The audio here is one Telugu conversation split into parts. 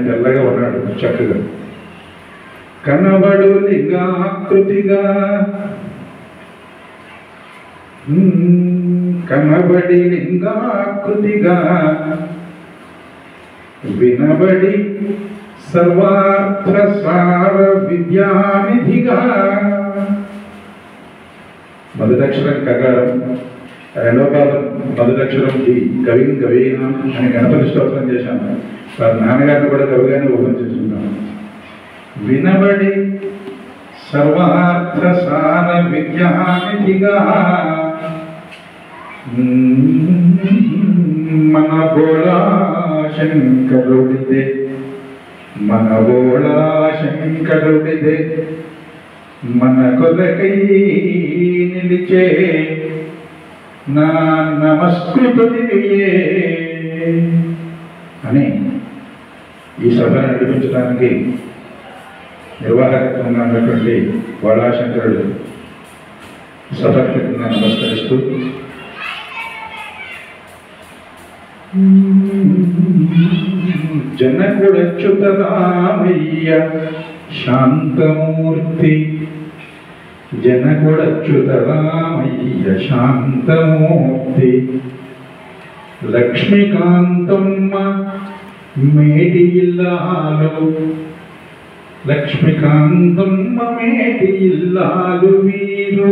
తెల్లగా ఉన్నాడు చక్కగా. కనబడు లింగాకృతిగా కనబడి లింగాకృతిగా వినబడి సర్వార్థ సార విద్యానిధిగా. మొదటక్షరం కగారం, రెండవ పాదం మొదటక్షరం డి. కవిం కవీనా అని గణపతి స్తోత్రం చేశాను. వారి నాన్నగారిని కూడా కవిగానే ఓపెన్ చేసుకున్నాను. వినబడి సర్వార్థ సార విద్యానిధిగా మన బోళా శంకరుడిదే, మన బోళా శంకరుడిదే, మన కొలకై నిలిచే నా నమస్కృతుడియే అని ఈ సభను నడిపించడానికి నిర్వాహకంగా ఉన్నటువంటి బోళాశంకరుడు సభకు నమస్కరిస్తూ జనకుడచ్యుత రామయ్య శాంతమూర్తి, జనకుడచ్యుత రామయ్య శాంతమూర్తి, లక్ష్మీకాంతమ్మ మేటి ఇల్లాలు, లక్ష్మీకాంతమ్మ మేటి ఇల్లాలు వీరు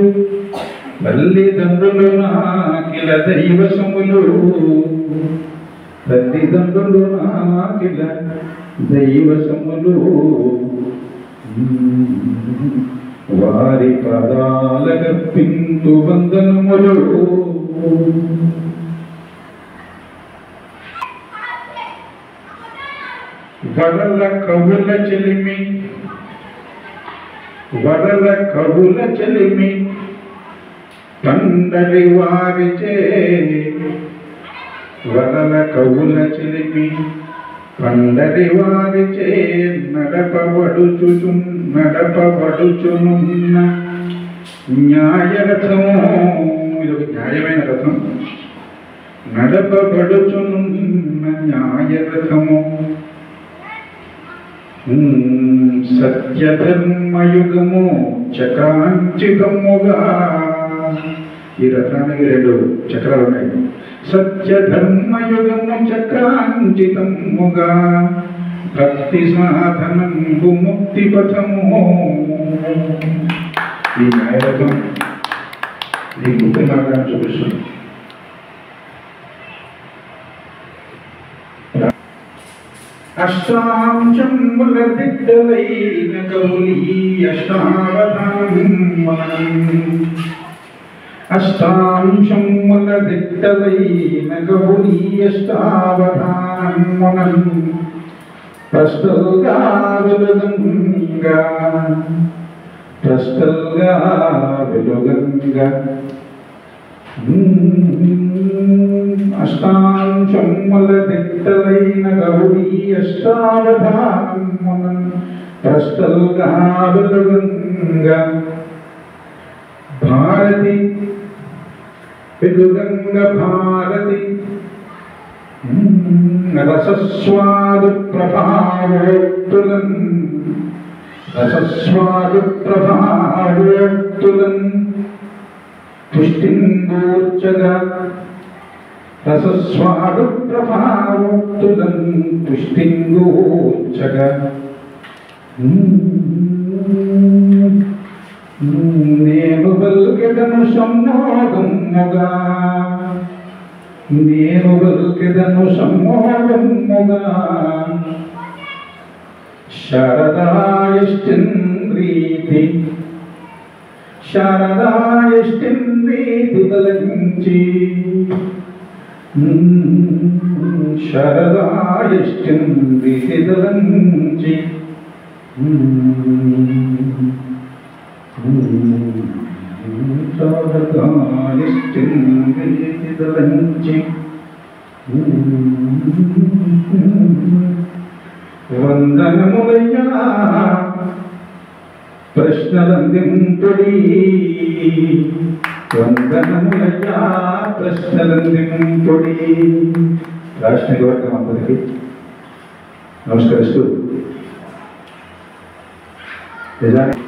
తల్లిదండ్రులు నాకిల దైవసములు, తల్లిదండ్రులు నాకిల దైవసములు, వారి పదాలకర్పింతు వందనములు. వరల కవుల చెలిమి, వరల కవుల చెలిమి పండరి వారిచే, వరల కవుల చెలిమి పండరి వారిచే నడపబడుచునున్న న్యాయరథము. ఇది ఒక న్యాయమైన రథం. నడపబడుచునున్న న్యాయరథము సత్యధర్మయుగము చక్రాంచితముగా. ఈ రథానికి 2 చక్రాలు ఉన్నాయి. సత్యధర్మయుగము చక్రాంచితముగా భక్తి సాధనంబు ముక్తి పథము. ఈ న్యాయరథం ఈ ముక్తి మార్గాన్ని చూపిస్తుంది. అష్టాంశముల దిట్టలైన కౌలి అష్టావధానం, అష్టాంశముల దిట్టలైన కౌలి అష్టావధానం ప్రశ్నలుగా వెలుగంగా, ప్రశ్నలుగా వెలుగంగా. అష్టాంశముల దిట్టలైన గౌరీ అష్టావధానం ప్రశ్నలుగా వెలుగంగా. భారతి వెలుగంగ భారతి రసస్వాదు ప్రభావోక్తులన్, రసస్వాదు ప్రభావోక్తులన్ పుష్టింగూర్చగా, రసస్వాదు ప్రభావోక్తులన్ పుష్టింగూర్చగా. నేను బల్కెదను సమ్మోగముగా, నేను బల్కెదను సమ్మోగముగా. శారదాయష్టింద్రీతి, శారదాయష్టింద్రీతి తలంచి, శారదాయష్టింద్రీతి తలంచి. శారదాయష్టింద్రీతి తలంచి వందనములయ్యా ప్రశ్నలందింపుడి, వందనములయ్యా ప్రశ్నలందింపుడి. రాష్ట్ర వర్గం అందరికీ నమస్కరిస్తూ నిజానికి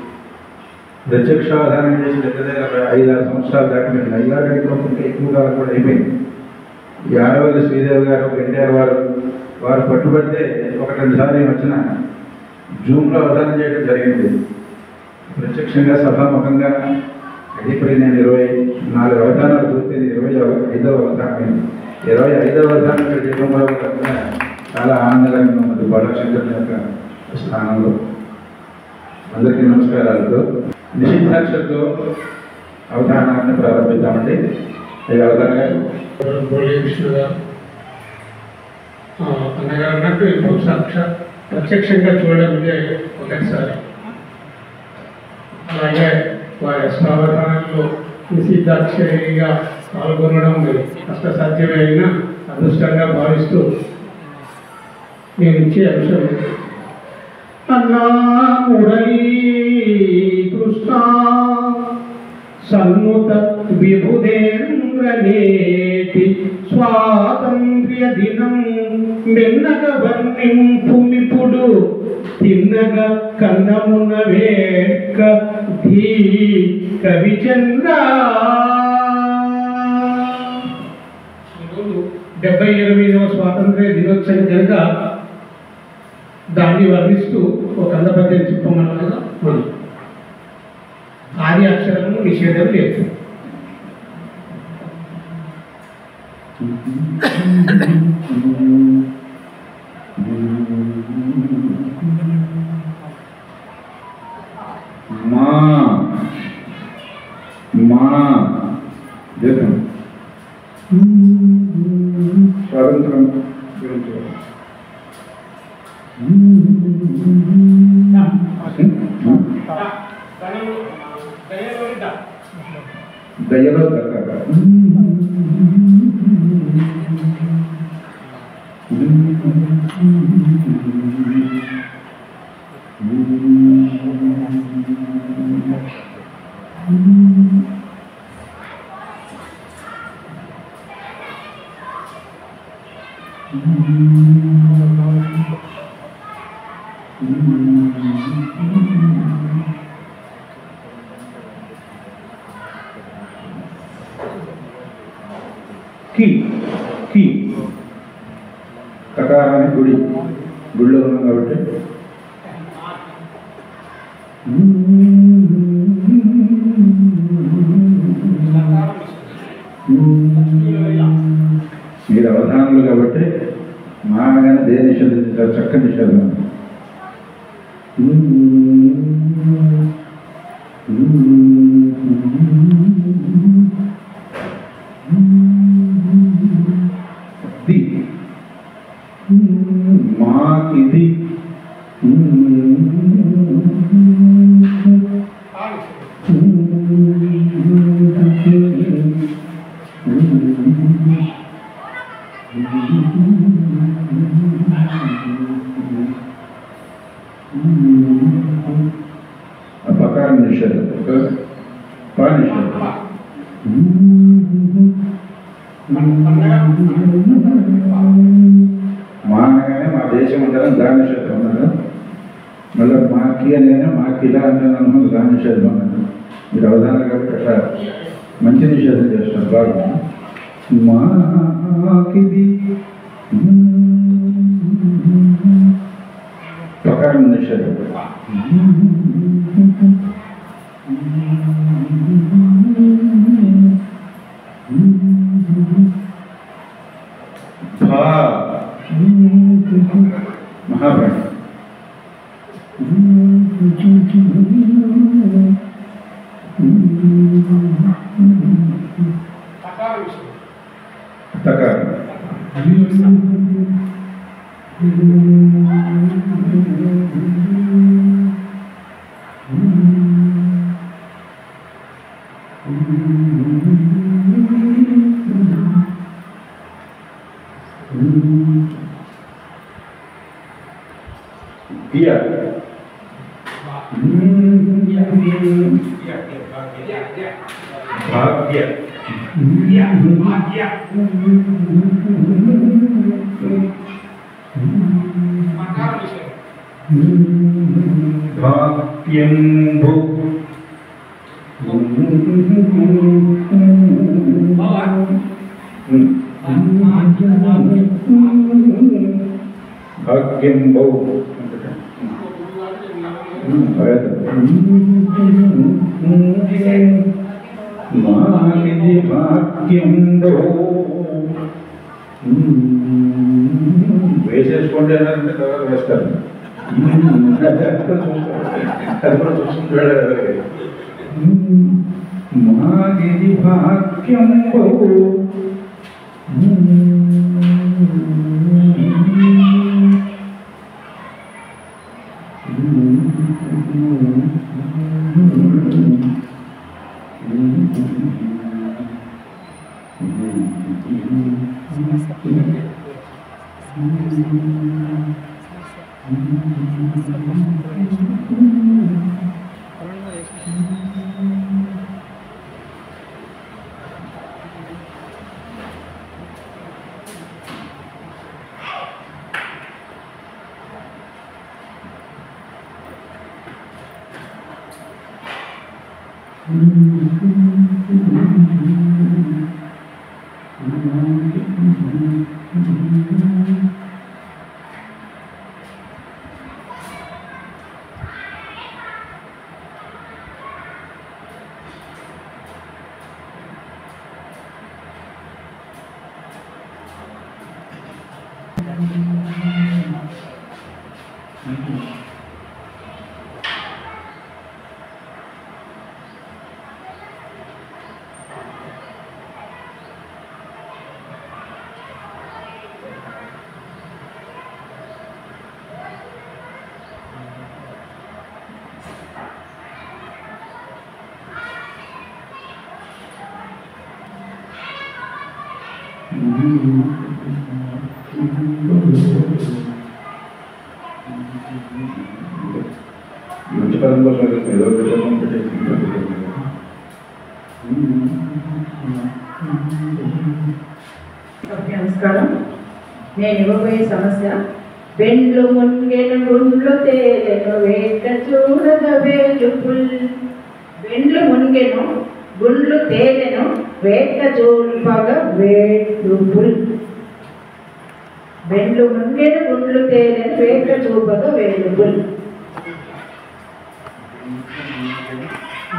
ప్రత్యక్షాధానం చేసి దగ్గర 5-6 సంవత్సరాలు దాటిపోయింది. 5-6 ఎక్కువ కాలం కూడా అయిపోయింది. ఈ ఆడవల్లి శ్రీదేవి గారు, ఎన్టీఆర్ వారు పట్టుబడితే 1-2 సార్లు ఈ మధ్యన జూమ్లో అవధానం చేయడం జరిగింది. ప్రత్యక్షంగా సభాముఖంగా ఇప్పుడు నేను 24 అవధానాలు పూర్తయింది. 25వ అవధానం. 25వ అవధానం చేయడంలో చాలా ఆనందకరంగా ఉన్నది బాలశంకర్ యొక్క స్థానంలో. అందరికీ నమస్కారాలతో నిషిద్ధాక్షరతో అవధానాన్ని ప్రారంభిద్దామండి. అవధానం అన్నగారు అన్నట్టు ఇప్పుడు ప్రత్యక్షంగా చూడడం ఇదే ఒకసారి. అలాగే వారి స్వావధానంలో నిషిద్ధాక్షరిగా పాల్గొనడం కష్టసాధ్యమే అయినా అదృష్టంగా భావిస్తూ నేను ఇచ్చే అంశం అన్నా మురళీ కృష్ణ సన్ముత విభుదేంద్రనేటి స్వాతంత్ర్య దినం మెన్నగ వర్ణింపుమిప్పుడు తిన్నగ కన్నమున వేట్క ధీ కవిచంద్ర. 78వ స్వాతంత్ర్య దినోత్సవం కనుక దాన్ని వర్ణిస్తూ ఒక అందపద్యం చెప్పమన్నగా మనం ఆది అక్షరము నిషేధం లేదు. స్వాతంత్రం దయలో కకారాన్ని గుడిలో ఉన్నాం కాబట్టి మీరు అవధానాలు కాబట్టి మానగానే దేని నిషేధించారు, చక్కని నిషేధం. మాకిది అపకారం నిషేధం, నిషేధం. మానగానే మా దేశం అంటారా దాని నిషేధం అన్నారు. మళ్ళీ మాకి అనగానే మాకి ఇలా అంటాను దాని నిషేధం అన్నారు. మీరు అవధానం కాబట్టి అట్లా మంచి నిషేధం చేస్తారు. బాగా మాకిది ప్రకారం నిషేధం. మహాప్రాణ తకారం Iya. Bahagia. Iya, bahagia. Maka భాగ్యంబు భాగ్యంబు మానిది భాగ్యంబు వేసేసుకోండి అన్నారంటే తర్వాత వేస్తారు. మాగిది భాగ్యంబు మంచి పదం కోసం ఏదో నమస్కారం. నేను ఇవ్వబోయే సమస్య బెండ్లు మున్గెను గుండ్లు తేలెను వేట చూడగ వేలుపుల్. బెండ్లు మున్గెను గుండ్లు తేలెను వేట చూపగ వేలుపుల్. బెండ్లు మున్గెను గుండ్లు తేలెను వేట చూపగ వేలుపుల్.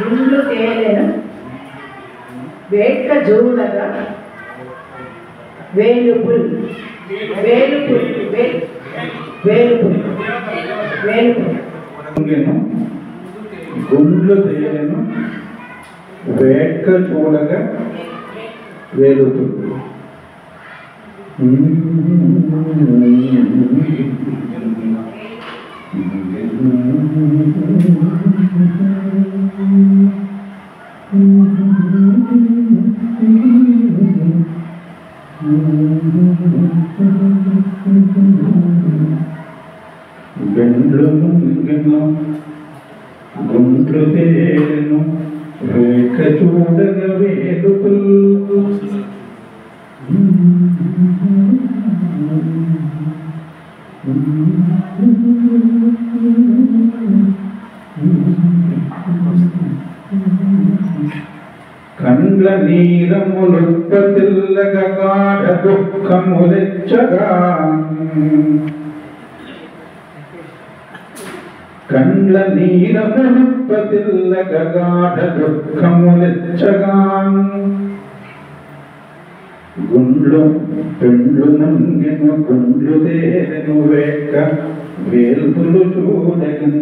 గుండ్లు తేలెను వేట చూడగా వేలుపుల్. వేలుపుల్ వేలుపుల్ వేలుపుల్. గుండ్లు తేలెను వేట్క చూడగా వేలుపుల్. బెండ్లు మున్గెను గుండ్లు తేలెను వేట్క చూడగా వేలుపుల్. కండ్ల నీరములుత్పతిల్లగ గాఢ దుఃఖములెచ్చగా. కండ్ల నీరములుత్పతిల్లగ గాఢ దుఃఖములెచ్చగా. గుండ్లు పెండ్లు మున్గెను గుండ్లు తేలెను వేట్క వేల్పులు చూడగన్.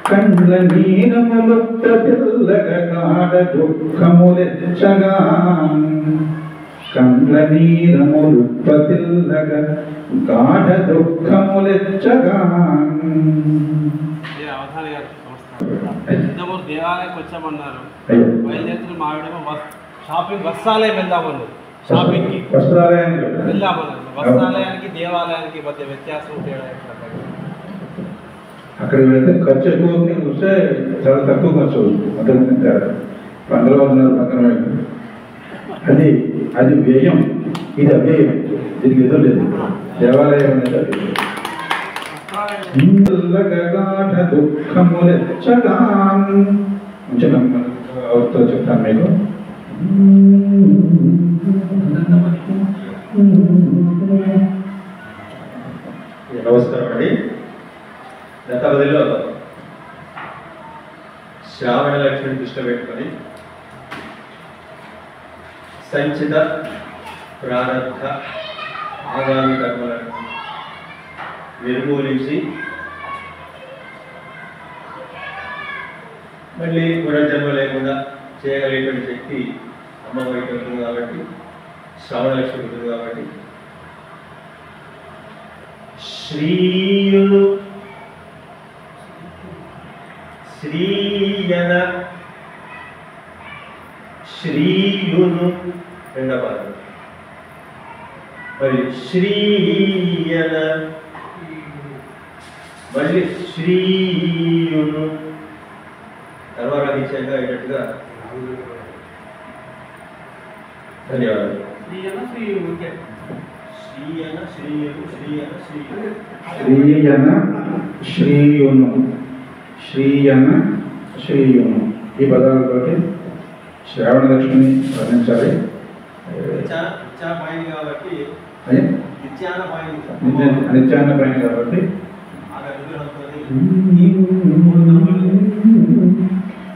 కండ్ల నీరములుత్పతిల్లగ గాఢ దుఃఖములెచ్చగా. కండ్ల నీరములుత్పతిల్లగ గాఢ దుఃఖములెచ్చగా. దేవాలయానికి వచ్చామన్నారు, బయలుదేరుతున్న మావిడేమో షాపింగ్ వస్త్రాలయం వెళ్దామన్నారు. షాపింగ్కి వస్త్రాలయానికి వెళ్దామన్నారు. వస్త్రాలయానికి దేవాలయానికి మధ్య వ్యత్యాసం తేడా ఎక్కడ? అక్కడికి వెళ్తే ఖర్చు ఎక్కువ వస్తే చాలా తక్కువ ఖర్చు అవుతుంది. అంతకుముందు తేడా 1500 పక్కన అది అది వ్యయం, ఇది అవ్యయం. దీనికి ఎదురు లేదు. దేవాలయం అనేది గాఢ దుఃఖములెచ్చగాం అవుతో చెప్తాను మీకు. నమస్కారం అండి. గత అవధిలో శ్రావణ లక్ష్మిని దృష్టిలో పెట్టుకొని సంచిత ప్రారంభ ఆగామి కర్మలను నిర్మూలించి మళ్ళీ పునర్జన్మ లేకుండా చేయగలిగేటువంటి శక్తి అమ్మవారికి ఉంటుంది కాబట్టి, శ్రావణ లక్ష్మి ఉంటుంది కాబట్టి శ్రీయును శ్రీయన శ్రీయును రెండవ పాదం, మరి శ్రీయన మళ్ళీ శ్రీయును తర్వాత నిశ్చయంగా అయ్యేటట్టుగా. ధన్యవాదాలు. శ్రీయన శ్రీయును శ్రీయన శ్రీయును ఈ పదాలతోటి శ్రావణ లక్ష్మిని వర్ణించాలి. కాబట్టి నిత్యాన్న పైన కాబట్టి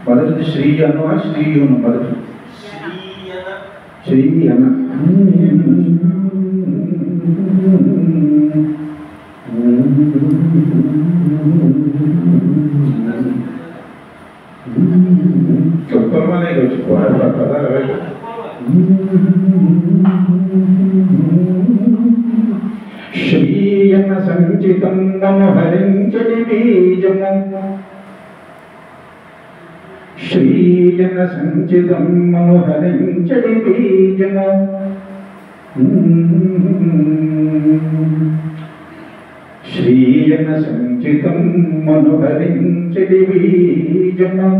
మొదటిది శ్రీయను శ్రీయును మొదటి శ్రీయన ఉత్తమనే వచ్చి పదాలు శ్రీయన సంచితం మనోహరించడి బీజము శ్రీయన సంచితం మనోహరించడి బీజము శ్రీయన సంచితం మనోహరించడి బీజము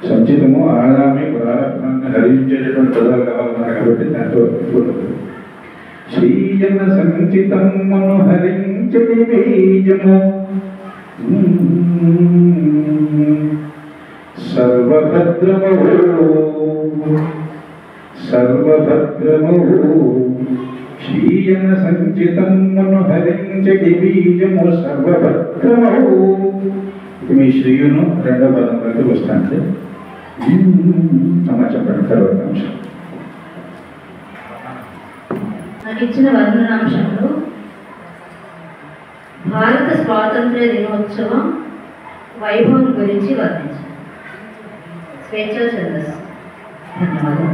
సంచితము ఆగామి ప్రారంభాన్ని హరించేటటువంటి పదాలు కావాలన్నారు కాబట్టి దాంతో శ్రీయన సంచితం మనోహరించడి బీజము సర్వభద్రమౌ శ్రీయన సంచితం మనోహరించడి బీజము సర్వభద్రమౌ. మీ శ్రీయును రెండో పదంలోకి వస్తానండి. అమ్మ చెప్పండి తర్వాత అంశం. ఇచ్చిన వర్ణనాంశంలో భారత స్వాతంత్ర్య దినోత్సవం వైభవం గురించి వర్ణించారు. స్వేచ్ఛా ఛందస్సు. ధన్యవాదాలు.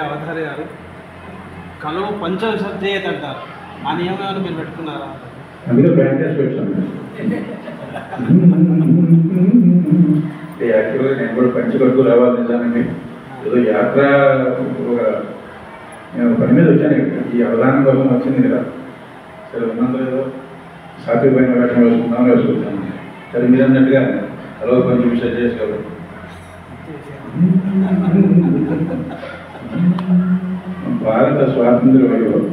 అవధారి గారు కలవు పంచవిసర్జేత అంటారు. ఆ నియమాన్ని మీరు పెట్టుకున్నారా? అందులో బ్రాంచెస్ పెట్టాను. యాక్చువల్గా నేను కూడా పంచకొడుకు రావాలి నిజానికి. ఏదో యాత్ర నేను పని మీద వచ్చాను. ఈ అవధానం కోసం వచ్చింది కదా. సరే ఉన్నందులో ఏదో సాధ్యమైన వేషం వేసుకుంటాను. సరే మీరు అన్నట్టుగా కలవ కొంచెం విషయం చేసుకోవాలి. భారత స్వాతంత్ర వైభవం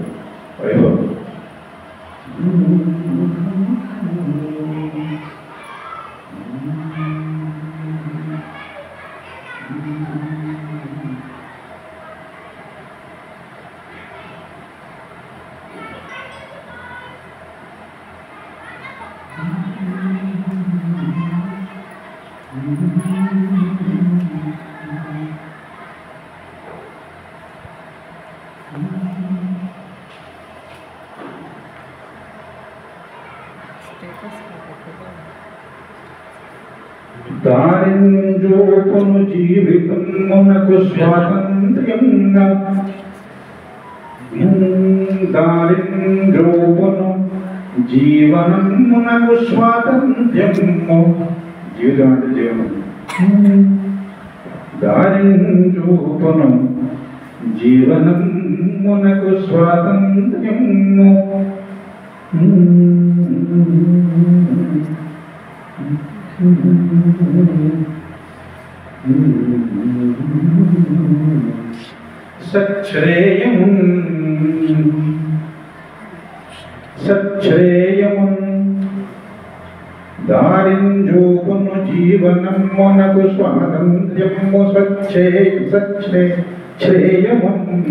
దారింజోపను జీవితమునకు స్వాతంత్ర్యంగా దారింజోపను జీవనమునకు స్వాతంత్ర్యము. జీవితం అంటే జీవనం. దారింజోపను జీవనమునకు మునకు స్వాతంత్ర్యము సచ్ఛ్రేయమున్ దారింజూపును జీవనమునకు స్వాతంత్ర్యము శ్రేయమున్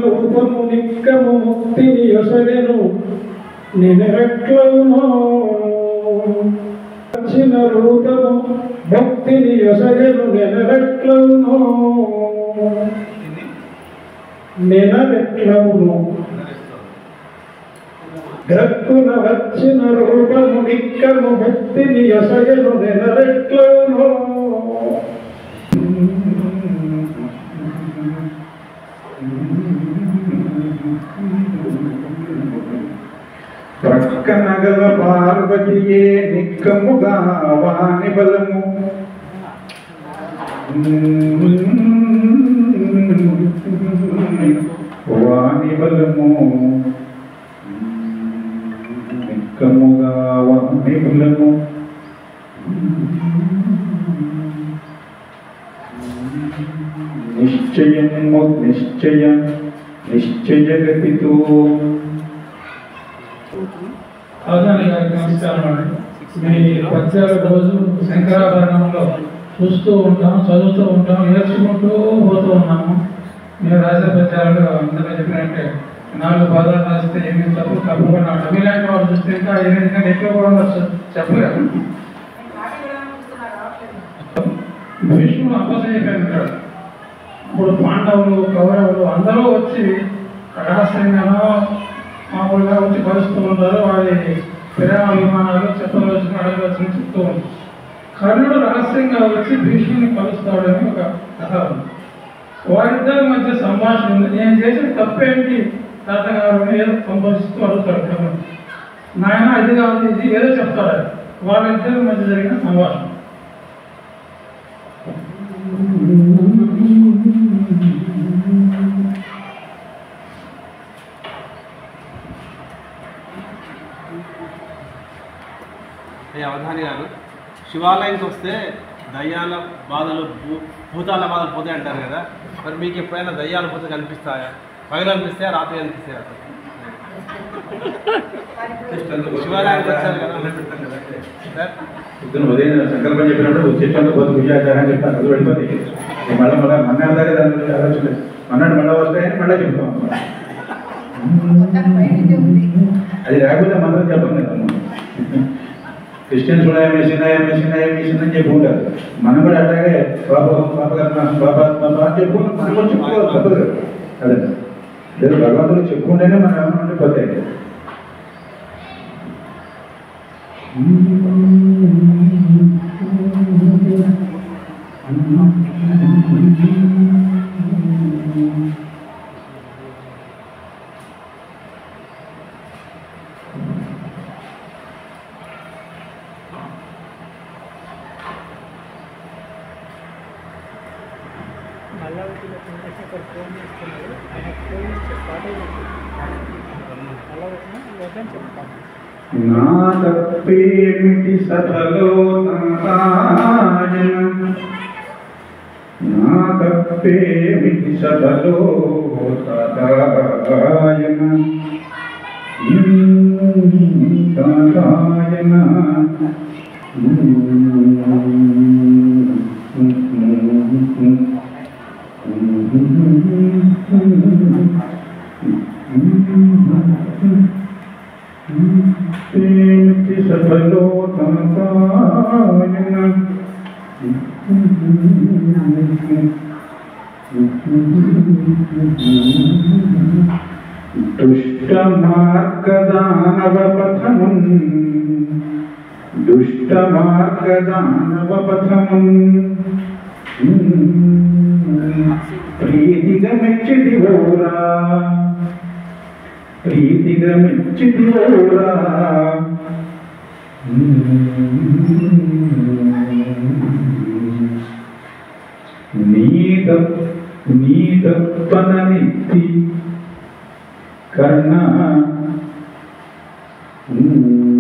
రూపము నిక్కము ముక్తిని యొసగెను నినరట్లవునో వచ్చిన రూపము భక్తిని యొసగెను నినరట్లవునో నినరెట్లవును గ్రక్కున వచ్చిన రూపము నిక్కము భక్తిని యొసగెను నినరెట్లవునో ప్రక్కనగల పార్వతియే నిక్కముగా వాని బలము వాని బలము నిక్కముగా వాని బలము నిశ్చయము నిశ్చయ గతితో అవధాని గారికి నమస్కారం అండి. మీ పద్యాలు రోజు శంకరాభరణంలో చూస్తూ ఉంటాం, చదువుతూ ఉంటాం, నేర్చుకుంటూ పోతూ ఉన్నాము. మీరు రాసే పద్యాలు అందరూ చెప్పినట్టే 4 పాదాలు రాస్తే 8 తప్పు కూడా మీలాంటి వాళ్ళు చూస్తే ఇంకా 8 కంటే ఎక్కువ కూడా చెప్పలేము. విష్ణువు అపజయిపోయినాడు. ఇప్పుడు పాండవులు కౌరవులు అందరూ వచ్చి రహస్యంగానో మామూలుగా వచ్చి కలుస్తూ ఉంటారు. వారి ప్రేమ విమానాలు చెప్పవలసిన అడగవలసిన చెప్తూ ఉంటారు. కర్ణుడు రహస్యంగా వచ్చి భీష్ముని కలుస్తాడని ఒక కథ ఉంది. వారిద్దరి మధ్య సంభాషణ ఉంది. నేను చేసిన తప్పేంటి తాతగారు ఏదో సంభాషిస్తూ అడుగుతాడు కర్ణుడు. నాయన ఇది కాదు ఇది ఏదో చెప్తాడు. వాళ్ళిద్దరి మధ్య జరిగిన సంభాషణ. అవధాని గారు, శివాలయానికి వస్తే దయ్యాల బాధలు భూతాల బాధలు పోతాయి అంటారు కదా, మరి మీకు ఎప్పుడైనా దయ్యాల భూత కనిపిస్తాయా? పగలు కనిపిస్తాయా, రాత్రి కనిపిస్తాయా? శివాలయానికి వచ్చారు కదా పొద్దున ఉదయం సంకల్పం చెప్పినప్పుడు చెట్టు పోతే విజయాచారం అని చెప్పాను. అది వెళ్ళిపోతుంది. మళ్ళీ మొన్న అలాగే దాని ఆలోచన మన్నాడు మళ్ళీ వస్తాయని మళ్ళీ చెప్తాం. అది రాకపోతే మనం చెప్పం కదా. క్రిస్టియన్స్ కూడా ఏమేసిన అని చెప్పుకుంటారు. మనం కూడా అట్లాగే పాపాత్మ అని చెప్పుకుంటాం. మనం కూడా చెప్పుకోవాలి, తప్పదు కదా. అదే లేదు, భగవంతుడు చెప్పుకుంటేనే మనం ఏమన్నా పోతాయి. నా తప్పేమిటి సభలో నారాయణ, నా తప్పేమిటి సభలో నారాయణ, నారాయణ సభలో నారాయణ దుష్ట మార్గదానవ పథమున్ దుష్ట మార్గదానవపథం ప్రీతిగా మెచ్చిదివోరా ప్రీతిగా మెచ్చిదివోరా నీదప్పననిత్తి కర్ణ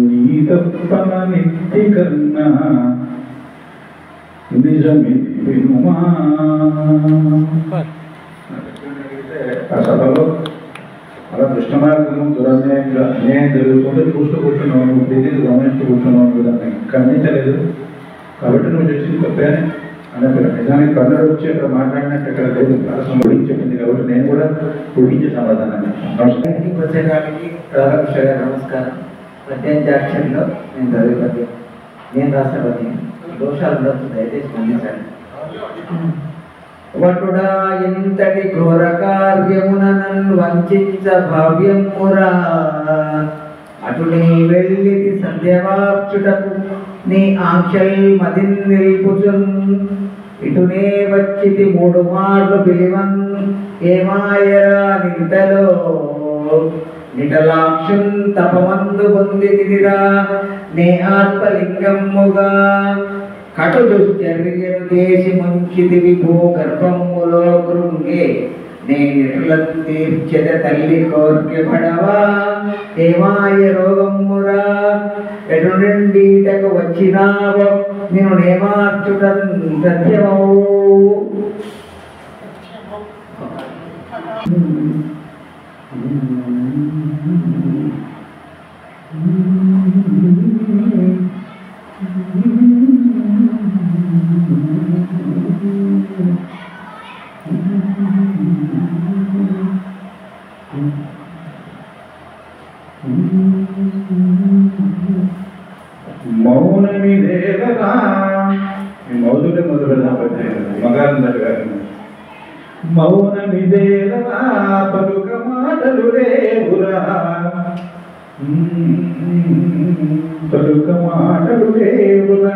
నీదప్పననిత్తి కర్ణ నిజమిది వినుమా. ఆ సభలో అలా దుష్టమార్గం దురన్యాయంగా అన్యాయం జరుగుతుంటే చూస్తూ కూర్చున్నావు, నువ్వు ప్రీతిని గమనిస్తూ కూర్చున్నావు కదా, ఖండించలేదు కాబట్టి నువ్వు చేసింది తప్పే అన్నప్పుడు నిజానికి కన్నడ వచ్చి అక్కడ మాట్లాడినట్టు అక్కడ లేదు, రాష్ట్రం చెప్పింది కాబట్టి నేను కూడా ఊహించే సమాధానాన్ని. ప్రసంగానికి ప్రారంభ నమస్కారం. ప్రత్యంజాక్షరిలో నేను చదివే పద్యం, నేను రాసిన పద్యం. దోషాలు ఉండొచ్చు, దయచేసి స్పందించండి. వటుడా ఎంతటి ఘోర కార్యమున నన్ను వంచించ భావ్యమురా, అటునే వెళ్ళిది సంధ్యవార్చుటకు నీ ఆంక్షల్ మదిన్ నిల్పుచున్, ఇటునే వచ్చిది 3 మార్లు పిలివన్ ఏమాయరా నింతలో, నిటలాక్షున్ తపమందు పొందితిరా నే ఆత్మలింగమ్ముగా, కటు దుశ్చర్యను చేసి ముంచిది విభూ గర్భములో కృంగే, నేనిటులను తీర్చెద తల్లి కోర్కె పడవా ఏమాయ రోగమ్మురా, ఎటు నుండిటకు వచ్చినావో నేను నేమార్చుటన్ సత్యమౌ. మౌనమిదేవరా, మౌదులే మొదలు పెడదాం మగారందరు గారు. మౌనమిదేవరా పలుక మాటలు రేవురా, పలుక మాటలు రేవురా,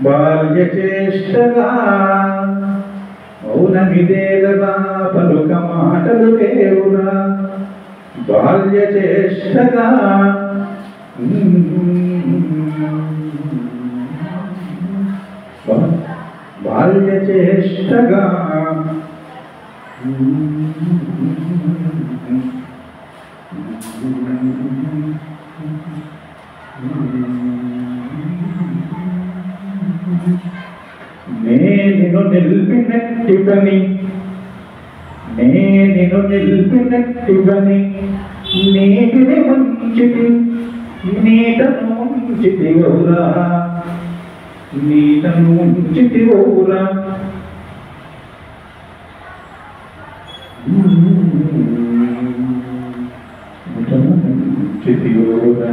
బాల్య చేష్టగా మౌనమిదేలరా పలుక మాటలు లేవురా, బాల్య చేష్టగా బాల్య చేష్టగా నేనిను నిల్పినట్టి పని, నేనిను నిల్పినట్టి పని, నీటిని ముంచితి నీటను ముంచితి ఔరా, నీటను ముంచితి ఔరా, నీటను ముంచితి ఔరా.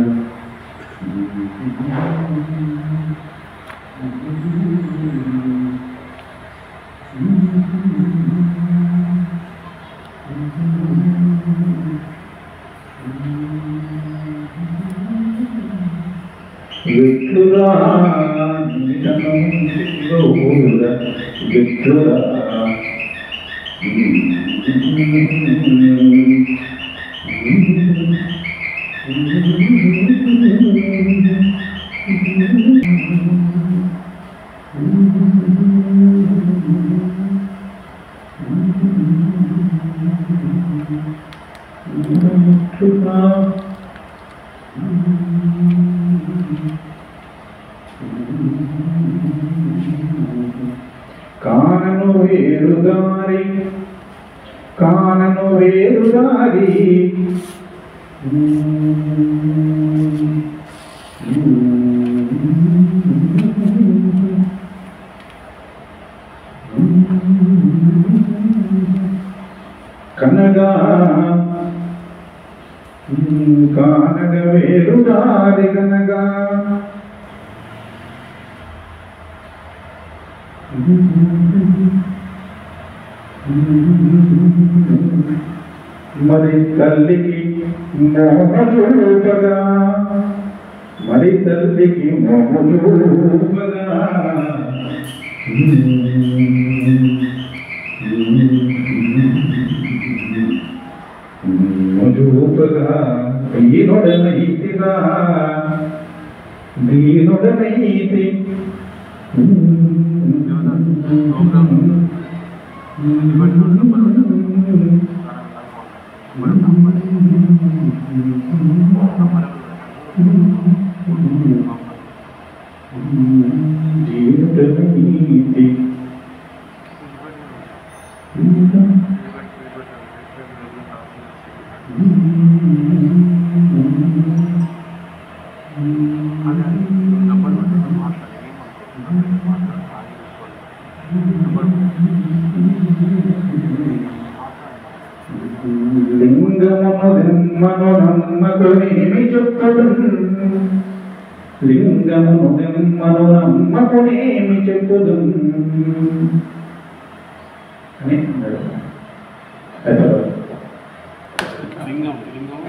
విట్లురా విట్లురా కానను వేరుదారి, కానను వేరుదారి, కనగా కానగ వేరుదారి కనగా మరి తల్లికి మోహజూపగా మరి తల్లికి మోహజూపగా మోజూపగా దీనుడనైతిరా దీనుడనైతి లింగమును నమ్మకునేమి చెప్పుదు లింగమును నమ్మకునేమి చెప్పుదు అని అన్నాడు. లింగం లింగం